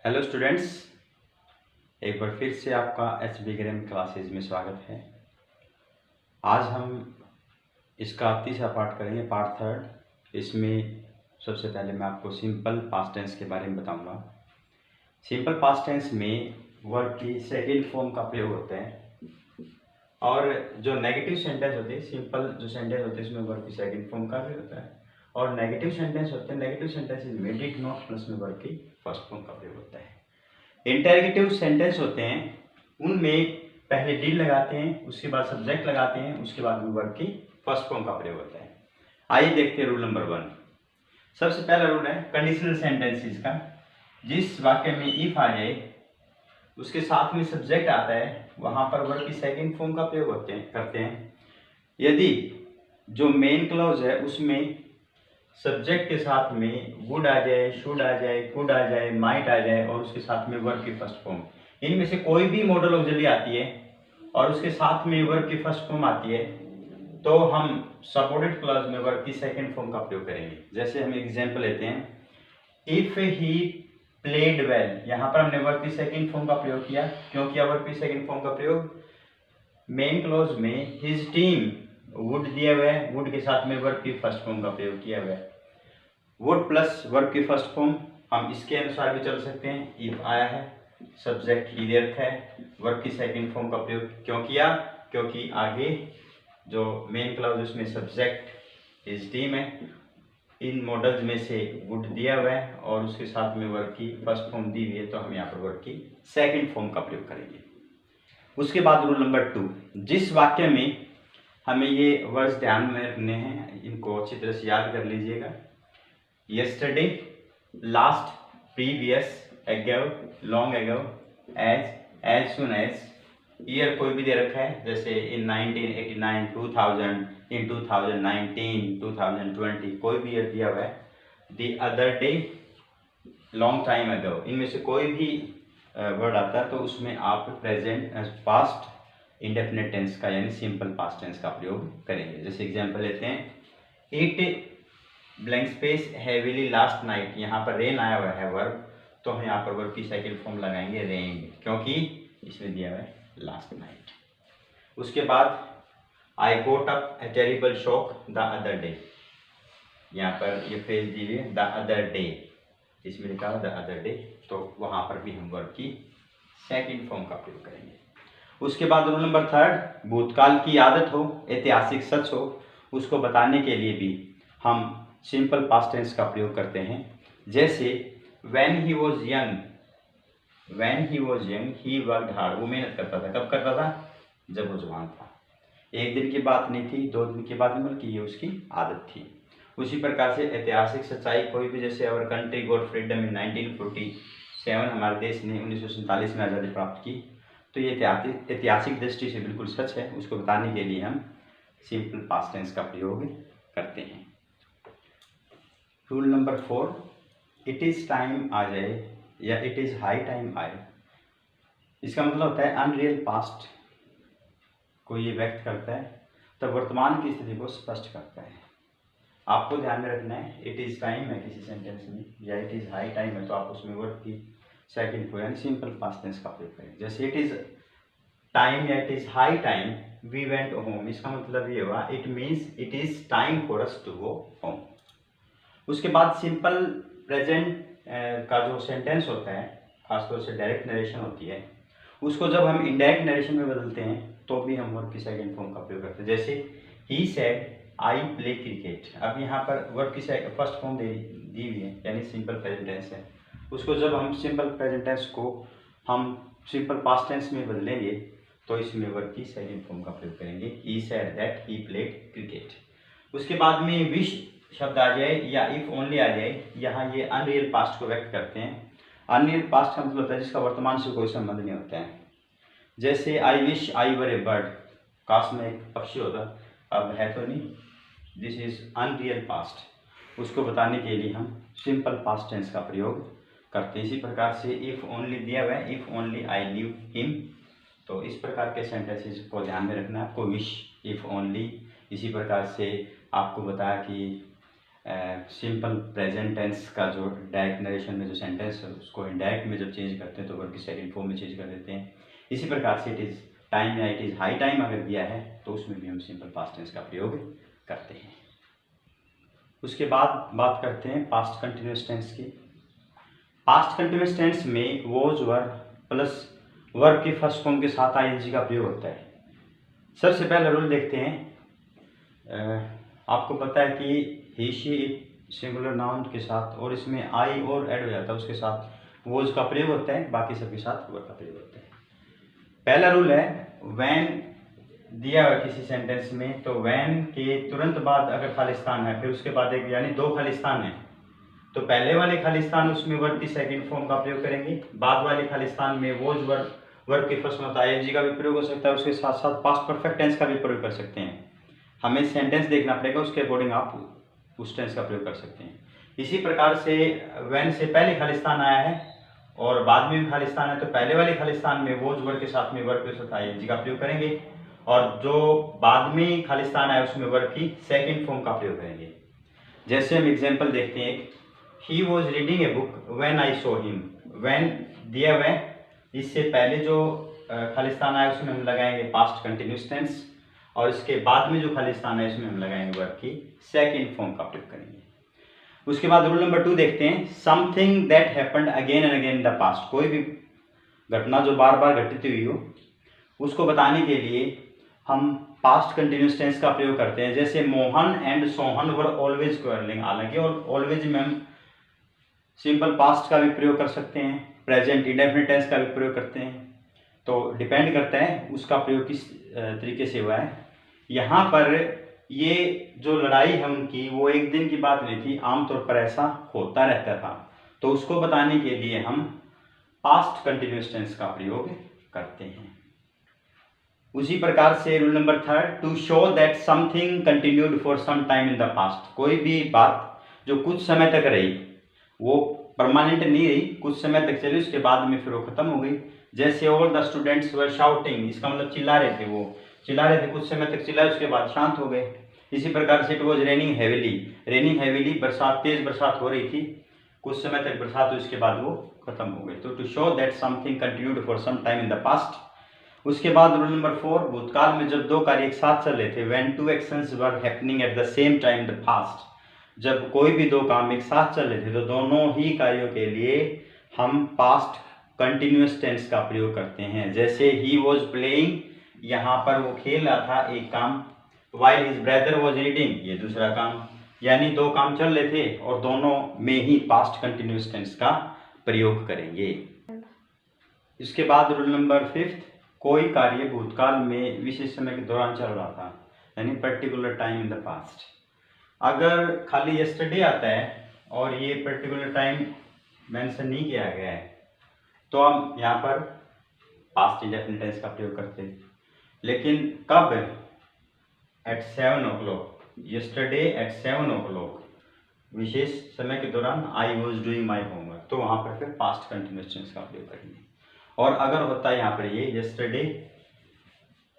Hello students, एक बार फिर से आपका एच बी ग्राम क्लासेज में स्वागत है। आज हम इसका तीसरा पार्ट करेंगे, पार्ट थर्ड। इसमें सबसे पहले मैं आपको सिंपल पास्ट टेंस के बारे में बताऊंगा। सिंपल पास्ट टेंस में वर्ब की सेकंड फॉर्म का प्रयोग होता है और जो नेगेटिव सेंटेंस होते हैं, सिंपल जो सेंटेंस होते हैं उसमें वर्ब की सेकंड फॉर्म का प्रयोग होता है और नेगेटिव सेंटेंस होते हैं, नेगेटिव सेंटेंसेस में डिड नॉट प्लस में वर्ब की फर्स्ट फॉर्म का प्रयोग होता है। इंटरगेटिव सेंटेंस होते हैं उनमें पहले डिड लगाते हैं, उसके बाद सब्जेक्ट लगाते हैं, उसके बाद में वर्ब की फर्स्ट फॉर्म का प्रयोग होता है। आइए देखते हैं रूल नंबर 1। सबसे पहला रूल है कंडीशनल सेंटेंसेस का। जिस वाक्य में इफ आ जाए उसके साथ में सब्जेक्ट आता है वहां पर वर्ब की सेकंड फॉर्म का प्रयोग करते हैं। यदि जो मेन क्लॉज है उसमें सब्जेक्ट के साथ में वुड आ जाए, शुड आ जाए, कुड आ जाए, माइट आ जाए और उसके साथ में वर्ब की फर्स्ट फॉर्म, इनमें से कोई भी मॉडल ऑक्सिलरी आती है और उसके साथ में वर्ब की फर्स्ट फॉर्म आती है तो हम सपोर्टेड क्लॉज में वर्ब की सेकंड फॉर्म का प्रयोग करेंगे। जैसे हम एग्जांपल लेते हैं, इफ ही प्लेड वेल, यहाँ पर हमने वर्ब की सेकंड फॉर्म का प्रयोग किया। क्यों किया वर्ब की सेकंड फॉर्म का प्रयोग? मेन क्लॉज में हिज टीम वुड दिया हुआ है, वुड के साथ में वर्ब की फर्स्ट फॉर्म का प्रयोग किया हुआ है। वुड प्लस वर्ब की फर्स्ट फॉर्म हम इसके अनुसार भी चल सकते हैं। इफ आया है, सब्जेक्ट ही दे रखा है, वर्ब की सेकंड फॉर्म का प्रयोग क्यों किया? क्योंकि आगे जो मेन क्लॉज उसमें सब्जेक्ट हिज टीम है, इन मॉडल्स में से वुड दिया हुआ है और उसके साथ में वर्ब की फर्स्ट फॉर्म दी हुई है तो हम यहाँ पर वर्ब की सेकंड फॉर्म का प्रयोग करेंगे। उसके बाद रूल नंबर 2, जिस वाक्य में हमें ये वर्ड्स ध्यान में रखने हैं, इनको अच्छी तरह से याद कर लीजिएगा। Yesterday, last, previous, ago, long ago, as soon as, year कोई भी दे रखा है जैसे इन 1989, 2000, इन 2019, 2020, कोई भी ईयर दिया हुआ है। The other day, long time ago, इनमें से कोई भी वर्ड आता है तो उसमें आप प्रेजेंट पास्ट इंडेफिनिट टेंस का यानी सिंपल पास्ट टेंस का प्रयोग करेंगे। जैसे एग्जांपल लेते हैं, it blank space heavily last night, यहाँ पर रेन आया हुआ है वर्ब तो हम यहाँ पर वर्ब की सेकंड फॉर्म लगाएंगे रेन, क्योंकि इसमें दिया हुआ है लास्ट नाइट। उसके बाद I got up a terrible shock the other day, यहाँ पर ये फ्रेज दी हुई है द अदर डे, इसमें लिखा हुआ द अदर डे, तो वहाँ पर भी हम वर्ब की सेकंड फॉर्म का प्रयोग करेंगे। उसके बाद रूल नंबर 3, भूतकाल की आदत हो, ऐतिहासिक सच हो, उसको बताने के लिए भी हम सिंपल पास्ट टेंस का प्रयोग करते हैं। जैसे when he was young, he worked hard, वो मेहनत करता था। कब करता था? जब वो जवान था। एक दिन की बात नहीं थी, 2 दिन की बात नहीं, बल्कि ये उसकी आदत थी। उसी प्रकार से ऐतिहासिक सच्चाई कोई भी, जैसे अवर कंट्री गॉट फ्रीडम इन 1947, हमारे देश ने 1947 में आज़ादी प्राप्त की, तो ये ऐतिहासिक दृष्टि से बिल्कुल सच है। उसको बताने के लिए हम सिंपल पास्ट टेंस का प्रयोग करते हैं। Rule number 4, it is time आ जाए या इट इज़ हाई टाइम आए, इसका मतलब होता है अनरियल पास्ट को ये व्यक्त करता है, तो वर्तमान की स्थिति को स्पष्ट करता है। आपको ध्यान में रखना है, इट इज़ टाइम है किसी सेंटेंस में या इट इज़ हाई टाइम है तो आप उसमें वर्ब की सेकंड फॉर्म यानी सिंपल पास्ट टेंस का प्रयोग करें। जैसे इट इज़ टाइम या it is high time we went home, इसका मतलब ये हुआ it means it is time for us to go home. उसके बाद सिंपल प्रेजेंट का जो सेंटेंस होता है, खासतौर से डायरेक्ट नरेशन होती है, उसको जब हम इनडायरेक्ट नरेशन में बदलते हैं तो भी हम वर्ब की सेकंड फॉर्म का प्रयोग करते हैं। जैसे he said I play cricket, अब यहाँ पर वर्ब की फर्स्ट फॉर्म दी हुई है यानी सिंपल प्रेजेंट टेंस है, उसको जब हम सिंपल प्रेजेंट टेंस को हम सिंपल पास्ट टेंस में बदलेंगे तो इसमें वर्ब की सेकंड फॉर्म का प्रयोग करेंगे, he said that he played cricket. उसके बाद में विश शब्द आ जाए या इफ ओनली आ जाए, यहाँ ये अनरियल पास्ट को व्यक्त करते हैं। अनरियल पास्ट का मतलब होता है जिसका वर्तमान से कोई संबंध नहीं होता है। जैसे I wish I were A bird, काश में एक पक्षी होता, अब है तो नहीं, दिस इज अनरियल पास्ट, उसको बताने के लिए हम सिंपल पास्ट टेंस का प्रयोग करते हैं। इसी प्रकार से इफ ओनली दिया हुआ है, if only I live him, तो इस प्रकार के सेंटेंसेस को ध्यान में रखना है आपको, विश, इफ ओनली। इसी प्रकार से आपको बताया कि सिंपल प्रेजेंट टेंस का जो डायरेक्ट नरेशन में जो सेंटेंस है उसको इनडायरेक्ट में जब चेंज करते हैं तो वर्ब की सेकंड फॉर्म में चेंज कर देते हैं। इसी प्रकार से इट इज़ टाइम या इट इज़ हाई टाइम अगर दिया है तो उसमें भी हम सिंपल पास्ट टेंस का प्रयोग करते हैं। उसके बाद बात करते हैं पास्ट कंटिन्यूस टेंस की। पास्ट कंटिन्यूस टेंस में वॉज वर्ब प्लस वर्ब की फर्स्ट फॉर्म के साथ आईएनजी का प्रयोग होता है। सबसे पहला रूल देखते हैं। आपको पता है कि ही शी इट सिंगुलर नाउन के साथ और इसमें आई और ऐड हो जाता है, उसके साथ वॉज का प्रयोग होता है, बाकी सबके साथ वर्ब का प्रयोग होता है। पहला रूल है व्हेन दिया हुआ किसी सेंटेंस में तो व्हेन के तुरंत बाद अगर खालिस्तान है फिर उसके बाद एक यानी दो खालिस्तान है तो पहले वाले खालिस्तान उसमें वर्ब की सेकंड फॉर्म का प्रयोग करेंगे, बाद वाले खालिस्तान में वॉज वर्ब के फर्स्ट में आईएनजी का भी प्रयोग हो सकता है, उसके साथ साथ पास्ट परफेक्ट टेंस का भी प्रयोग कर सकते हैं। हमें सेंटेंस देखना पड़ेगा, उसके अकॉर्डिंग आप उस टेंस का प्रयोग कर सकते हैं। इसी प्रकार से व्हेन से पहले खालिस्तान आया है और बाद में भी खालिस्तान है तो पहले वाले खालिस्तान में वॉज वर्ब के साथ में वर्ब के साथ आईएनजी का प्रयोग करेंगे और जो बाद में खालिस्तान आया उसमें वर्ब की सेकंड फॉर्म का प्रयोग करेंगे। जैसे हम एग्जांपल देखते हैं, he was reading a book when I saw him. When दिया हुआ है, इससे पहले जो खालिस्तान आया उसमें हम लगाएंगे पास्ट कंटिन्यूस टेंस और इसके बाद में जो खालिस्तान है इसमें हम लगाएंगे वर्ब की सेकंड फॉर्म का प्रयोग करेंगे। उसके बाद रूल नंबर 2 देखते हैं, something that happened again and again in the past. कोई भी घटना जो बार बार घटित हुई हो उसको बताने के लिए हम पास्ट कंटिन्यूस टेंस का प्रयोग करते हैं। जैसे Mohan and Sohan were always quarrelling, हालांकि और ऑलवेज में हम सिंपल पास्ट का भी प्रयोग कर सकते हैं, प्रेजेंट इंडेफिनिट टेंस का भी प्रयोग करते हैं, तो डिपेंड करता है उसका प्रयोग किस तरीके से हुआ है। यहाँ पर ये जो लड़ाई है उनकी वो एक दिन की बात नहीं थी, आमतौर पर ऐसा होता रहता था, तो उसको बताने के लिए हम पास्ट कंटिन्यूस टेंस का प्रयोग करते हैं। उसी प्रकार से rule number 3, to show that something continued for some time in the past. कोई भी बात जो कुछ समय तक रही वो परमानेंट नहीं रही, कुछ समय तक चली उसके बाद में फिर वो खत्म हो गई। जैसे all the students were shouting, इसका मतलब चिल्ला रहे थे, वो चिल्ला रहे थे, कुछ समय तक चिल्लाए उसके बाद शांत हो गए। इसी प्रकार से इट वॉज रेनिंग हैवीली, बरसात तेज बरसात हो रही थी, कुछ समय तक बरसात हुई उसके बाद वो खत्म हो गई। तो to show that something continued for some time in the past. उसके बाद रूल नंबर 4, भूतकाल में जब दो कार्य एक साथ चल रहे थे, when two actions were happening at the same time in the past. जब कोई भी दो काम एक साथ चल रहे थे तो दोनों ही कार्यों के लिए हम पास्ट कंटिन्यूस टेंस का प्रयोग करते हैं। जैसे ही वॉज प्लेइंग, यहाँ पर वो खेल रहा था एक काम, while his brother was reading, ये दूसरा काम, यानी दो काम चल रहे थे और दोनों में ही पास्ट कंटिन्यूस टेंस का प्रयोग करेंगे। इसके बाद रूल नंबर 5, कोई कार्य भूतकाल में विशेष समय के दौरान चल रहा था, यानी particular time in the past. अगर खाली यस्टरडे आता है और ये पर्टिकुलर टाइम मेंशन नहीं किया गया है तो हम यहाँ पर पास्ट इंडेफिनिट टेंस का प्रयोग करते हैं। लेकिन कब? Eight 7 o'clock, yesterday at 7 o'clock, विशेष समय के दौरान I was doing my homework, तो वहाँ पर फिर पास्ट कंटिन्यूस टेंस का प्रयोग करेंगे। और अगर होता है यहाँ पर ये यस्टरडे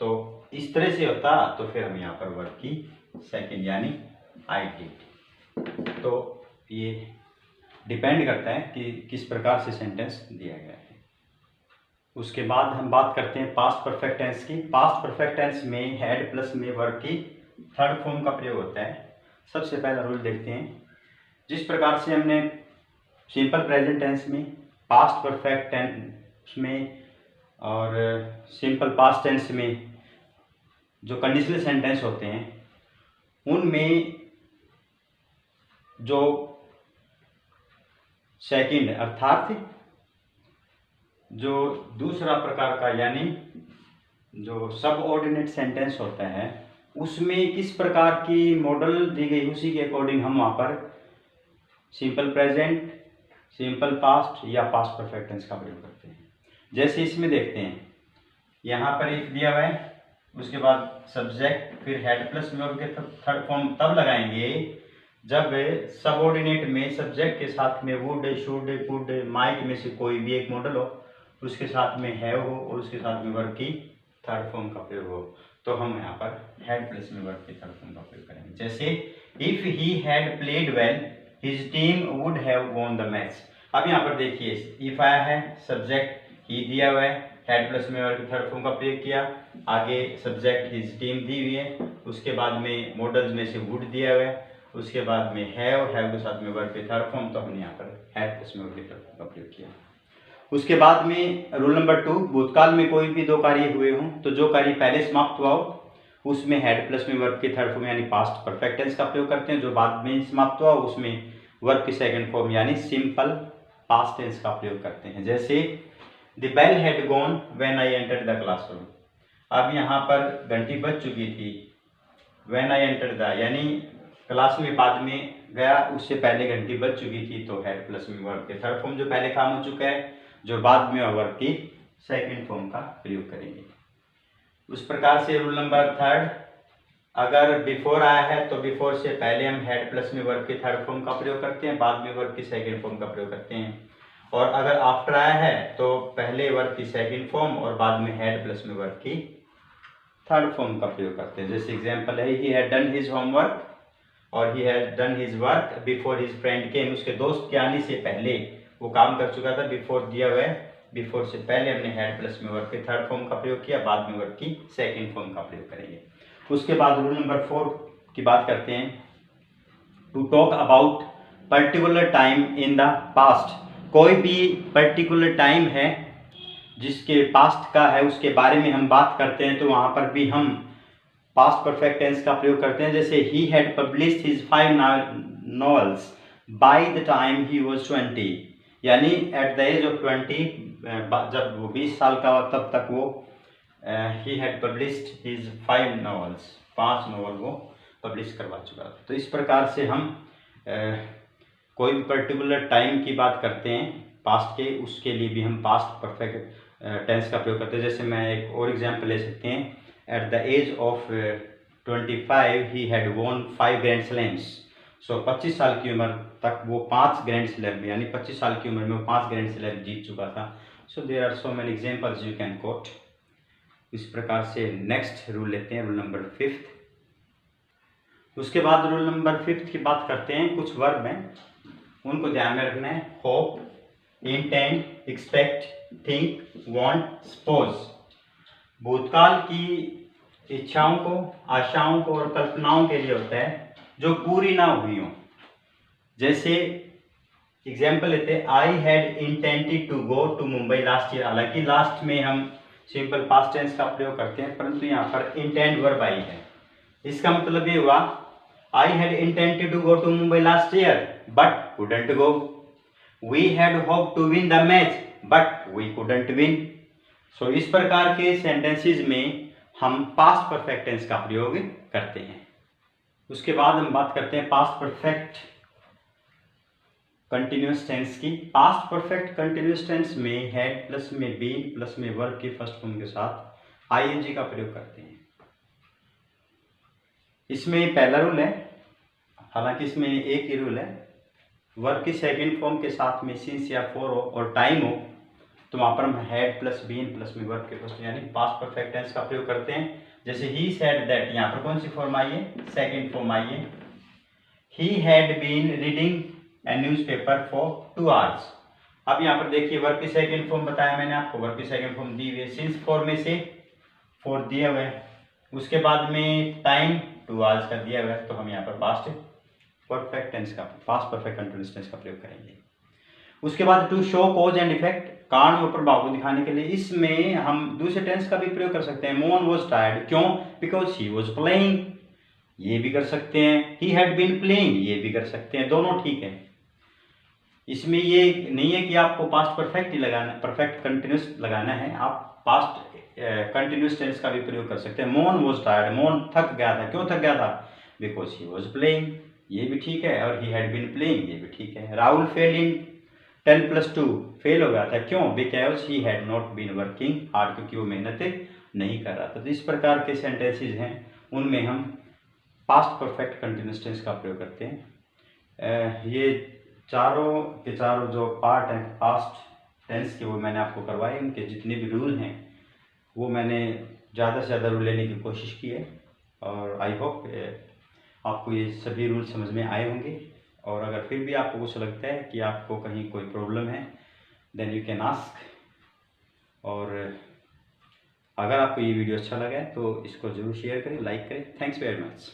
तो इस तरह से होता तो फिर हम यहाँ पर वर्ब की सेकंड यानी आई डिड। तो ये डिपेंड करता है कि किस प्रकार से सेंटेंस दिया गया है। उसके बाद हम बात करते हैं पास्ट परफेक्ट टेंस की। पास्ट परफेक्ट टेंस में हैड प्लस में वर्ब की थर्ड फॉर्म का प्रयोग होता है। सबसे पहला रूल देखते हैं, जिस प्रकार से हमने सिंपल प्रेजेंट टेंस में, पास्ट परफेक्ट टेंस में और सिंपल पास्ट टेंस में जो कंडीशनल सेंटेंस होते हैं उनमें जो सेकंड अर्थात जो दूसरा प्रकार का यानी जो सबऑर्डिनेट सेंटेंस होता है उसमें किस प्रकार की मॉडल दी गई उसी के अकॉर्डिंग हम वहाँ पर सिंपल प्रेजेंट, सिंपल पास्ट या पास्ट परफेक्ट टेंस का प्रयोग करते हैं। जैसे इसमें देखते हैं, यहाँ पर इफ दिया हुआ है, उसके बाद सब्जेक्ट, फिर हेड प्लस वर्ब के थर्ड फॉर्म तब लगाएंगे जब सबऑर्डिनेट में सब्जेक्ट के साथ में वुड, शुड, कुड, माइट में से कोई भी एक मॉडल हो, उसके साथ में हैव हो और उसके साथ में वर्ब की थर्ड फॉर्म का प्रयोग हो, तो हम यहाँ पर हेड प्लस में वर्ब की थर्ड फॉर्म का प्रयोग करेंगे। जैसे if he had played well his team would have won the match. अब यहाँ पर देखिए इफ आया है, सब्जेक्ट ही दिया हुआ है, हैड प्लस में वर्ब के थर्ड फॉर्म का प्रयोग किया, आगे सब्जेक्ट हिज टीम दी हुई है, उसके बाद में मॉडल्स में से वुड दिया हुआ है, उसके बाद में हैव के साथ में वर्ब के थर्ड फॉर्म, तो हमने यहाँ पर हैड प्लस में वर्ब के थर्ड फॉर्म का प्रयोग किया। उसके बाद में रूल नंबर 2, भूतकाल में कोई भी दो कार्य हुए हों तो जो कार्य पहले समाप्त हुआ हो उसमें हेड प्लस में वर्ब के थर्ड फॉर्म यानी पास्ट परफेक्ट टेंस का प्रयोग करते हैं, जो बाद में समाप्त हुआ उसमें वर्ब की सेकंड फॉर्म यानी सिंपल पास्ट टेंस का प्रयोग करते हैं। जैसे the bell had gone when I entered the classroom. अब यहाँ पर घंटी बज चुकी थी, व्हेन आई एंटर्ड द यानी क्लास में बाद में गया, उससे पहले घंटी बज चुकी थी, तो हेड प्लस में वर्ब के थर्ड फॉर्म जो पहले काम हो चुका है, जो बाद में वर्ब की सेकंड फॉर्म का प्रयोग करेंगे। उस प्रकार से रूल नंबर 3, अगर बिफोर आया है तो बिफोर से पहले हम हेड प्लस में वर्ब के थर्ड फॉर्म का प्रयोग करते हैं, बाद में वर्ब की सेकंड फॉर्म का प्रयोग करते हैं। और अगर आफ्टर आया है तो पहले वर्ब की सेकंड फॉर्म और बाद में हेड प्लस में वर्ब की थर्ड फॉर्म का प्रयोग करते हैं। जैसे एग्जांपल है, he had done his homework और he had done his work before his friend came. उसके दोस्त के आने से पहले वो काम कर चुका था, बिफोर दिया हुआ है, बिफोर से पहले हमने हेड प्लस में वर्ब के थर्ड फॉर्म का प्रयोग किया, बाद में वर्ब की सेकंड फॉर्म का प्रयोग करेंगे। उसके बाद रूल नंबर 4 की बात करते हैं, to talk about particular time in the past. कोई भी पर्टिकुलर टाइम है जिसके पास्ट का है उसके बारे में हम बात करते हैं, तो वहां पर भी हम पास्ट परफेक्ट टेंस का प्रयोग करते हैं। जैसे he had published his 5 novels by the time he was 20, यानी एट द एज ऑफ 20, जब वो 20 साल का हुआ तब तक वो he had published his 5 novels, 5 novel वो पब्लिश करवा चुका था। तो इस प्रकार से हम कोई भी पर्टिकुलर टाइम की बात करते हैं पास्ट के, उसके लिए भी हम पास्ट परफेक्ट टेंस का प्रयोग करते हैं। जैसे मैं एक और एग्जांपल ले सकते हैं, at the age of 25 he had won 5 grand slams. So 25 साल की उम्र तक वो 5 ग्रैंड स्लैम, यानी 25 साल की उम्र में वो 5 ग्रैंड स्लैम जीत चुका था। So there are so many examples you can quote. इस प्रकार से नेक्स्ट रूल लेते हैं, रूल नंबर 5। उसके बाद रूल नंबर 5 की बात करते हैं, कुछ वर्ब हैं उनको ध्यान में रखना है, hope, intend, expect, think, want, suppose. भूतकाल की इच्छाओं को, आशाओं को और कल्पनाओं के लिए होता है जो पूरी ना हुई हो। जैसे एग्जाम्पल लेते हैं, I had intended to go to Mumbai last year. हालांकि लास्ट में हम सिंपल पास्ट टेंस का प्रयोग करते हैं, परंतु यहाँ पर इंटेंड वर्ब आई है। इसका मतलब ये हुआ, I had intended to go to Mumbai last year but couldn't go. We had hope to win the match but we couldn't win. So इस प्रकार के सेंटेंसेस में हम पास्ट परफेक्ट टेंस का प्रयोग करते हैं। उसके बाद हम बात करते हैं पास्ट परफेक्ट कंटिन्यूअस टेंस की। पास्ट परफेक्ट कंटिन्यूअस टेंस में हैड प्लस में बीन प्लस में वर्ब की फर्स्ट फॉर्म के साथ आईएनजी का प्रयोग करते हैं। इसमें पहला रूल है, हालांकि इसमें एक ही रूल है, वर्ब की सेकंड फॉर्म के साथ में सिंस या फॉर हो और टाइम हो तो वहां पर हम हैड प्लस बीन प्लस में वर्ब के फर्स्ट यानी पास्ट परफेक्ट टेंस का प्रयोग करते हैं। जैसे ही सेड दैट, यहाँ पर कौन सी फॉर्म आई है, सेकंड फॉर्म आई है। He had been reading a newspaper for 2 hours. अब यहाँ पर देखिए वर्ब की सेकंड फॉर्म बताया मैंने आपको, वर्ब की सेकंड फॉर्म दी हुई है, सिंस फॉर्म में से फॉर दिया हुआ है, उसके बाद में टाइम 2 आवर्स का दिया हुआ है, तो हम यहाँ पर पास्ट परफेक्ट टेंस का, पास्ट परफेक्ट कंटिन्यूअस टेंस का प्रयोग करेंगे। उसके बाद to show cause and effect, कारण और प्रभाव को दिखाने के लिए इसमें हम दूसरे टेंस का भी प्रयोग कर सकते हैं। मोहन वाज टायर्ड, क्यों, बिकॉज ही वाज प्लेइंग, ये भी कर सकते हैं। ही हैड बीन प्लेइंग, ये भी कर सकते हैं, दोनों ठीक है। इसमें ये नहीं है कि आपको पास्ट परफेक्ट ही लगाना, परफेक्ट कंटिन्यूअस लगाना है, आप पास्ट कंटिन्यूअस टेंस का भी प्रयोग कर सकते हैं। मोहन वाज टायर्ड, मोहन थक गया था, क्यों थक गया था, बिकॉज ही वाज प्लेइंग, ये भी ठीक है, और ही हैड बीन प्लेइंग, ये भी ठीक है। राहुल फेल इन 10+2, फेल हो गया था, क्यों, because he had not been working hard, क्योंकि वो मेहनत नहीं कर रहा था। तो इस प्रकार के सेंटेंसेस हैं, उनमें हम पास्ट परफेक्ट कंटिन्यूअस टेंस का प्रयोग करते हैं। ये चारों के चारों जो पार्ट हैं पास्ट टेंस के, वो मैंने आपको करवाए, उनके जितने भी रूल हैं वो मैंने ज़्यादा से ज़्यादा रूल लेने की कोशिश की है, और आई होप आपको ये सभी रूल समझ में आए होंगे। और अगर फिर भी आपको कुछ लगता है कि आपको कहीं कोई प्रॉब्लम है, देन यू कैन आस्क। और अगर आपको ये वीडियो अच्छा लगा है तो इसको ज़रूर शेयर करें, लाइक करें। Thanks very much.